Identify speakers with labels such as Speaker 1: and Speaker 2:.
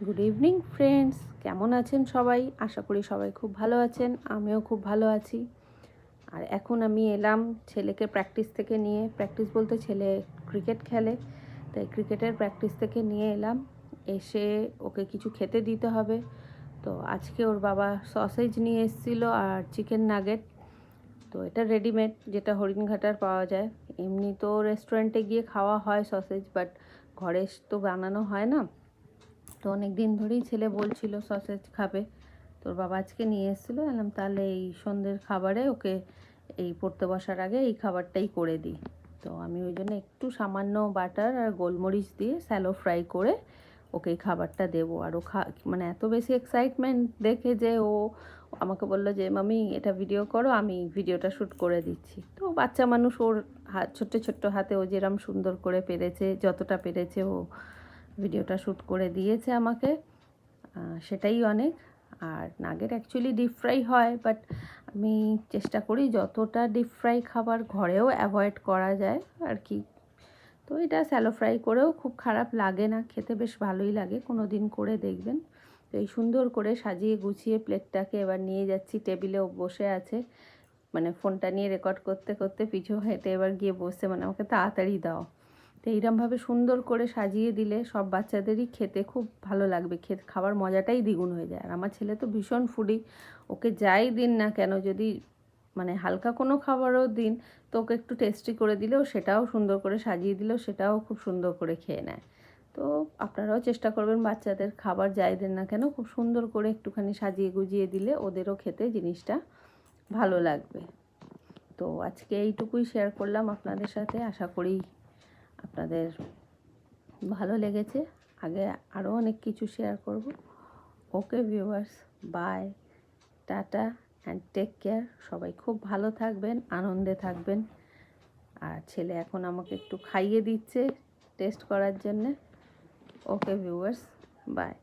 Speaker 1: Good evening friends, কেমন আছেন সবাই? আশা করি সবাই খুব ভালো আছেন, আমিও খুব ভালো আছি। আর এখন আমি এলাম ছেলেকে প্র্যাকটিস থেকে নিয়ে, প্র্যাকটিস বলতে ছেলে ক্রিকেট খেলে, তাই ক্রিকেটের প্র্যাকটিস থেকে নিয়ে এলাম। এসে ওকে কিছু খেতে দিতে হবে। তো আজকে ওর বাবা সসেজ নিয়ে এসেছিলো আর চিকেন নাগেট। তো এটা রেডিমেড, যেটা হরিণঘাটার পাওয়া যায়। এমনি তো রেস্টুরেন্টে গিয়ে খাওয়া হয় সসেজ, বাট ঘরে তো বানানো হয় না। তো অনেক দিন ধরেই ছেলে বলছিল সসেজ খাবে, তোর বাবা আজকে নিয়ে এসেছিলো। বললাম তাহলে এই সন্ধ্যের খাবারে ওকে এই পড়তে বসার আগে এই খাবারটাই করে দিই। তো আমি ওই জন্য একটু সামান্য বাটার আর গোলমরিচ দিয়ে স্যালো ফ্রাই করে ওকে এই খাবারটা দেবো। আর ও মানে এত বেশি এক্সাইটমেন্ট দেখে যে ও আমাকে বললো যে মামি এটা ভিডিও করো, আমি ভিডিওটা শ্যুট করে দিচ্ছি। তো বাচ্চা মানুষ, ওর হাত ছোট্ট ছোট্ট হাতে ও যেরম সুন্দর করে পেরেছে, যতটা পেরেছে ও ভিডিওটা শ্যুট করে দিয়েছে আমাকে, সেটাই অনেক। আর নাগেট অ্যাকচুয়ালি ডিপ ফ্রাই হয়, বাট আমি চেষ্টা করি যতটা ডিপ ফ্রাই খাবার ঘরেও অ্যাভয়েড করা যায় আর কি। তো এটা স্যালো ফ্রাই করেও খুব খারাপ লাগে না, খেতে বেশ ভালোই লাগে, কোনো দিন করে দেখবেন। তো এই সুন্দর করে সাজিয়ে গুছিয়ে প্লেটটাকে এবার নিয়ে যাচ্ছি টেবিলেও বসে আছে, মানে ফোনটা নিয়ে রেকর্ড করতে করতে পিছু হেঁটে এবার গিয়ে বসে, মানে আমাকে তাড়াতাড়ি দাও। তো এইরকমভাবে সুন্দর করে সাজিয়ে দিলে সব বাচ্চাদেরই খেতে খুব ভালো লাগবে, খাবার মজাটাই দ্বিগুণ হয়ে যায়। আর আমার ছেলে তো ভীষণ ফুডি, ওকে যাই দিন না কেন, যদি মানে হালকা কোনো খাবারও দিন তো ওকে একটু টেস্টি করে দিলেও, সেটাও সুন্দর করে সাজিয়ে দিলেও সেটাও খুব সুন্দর করে খেয়ে নেয়। তো আপনারাও চেষ্টা করবেন বাচ্চাদের খাবার যাই দেন না কেন খুব সুন্দর করে একটুখানি সাজিয়ে গুজিয়ে দিলে ওদেরও খেতে জিনিসটা ভালো লাগবে। তো আজকে এইটুকুই শেয়ার করলাম আপনাদের সাথে, আশা করি আপনাদের ভালো লেগেছে। আগে আরও অনেক কিছু শেয়ার করব। Okay viewers, bye, tata and take care. সবাই খুব ভালো থাকবেন, আনন্দে থাকবেন। আর ছেলে এখন আমাকে একটু খাইয়ে দিচ্ছে টেস্ট করার জন্যে। Okay viewers, by.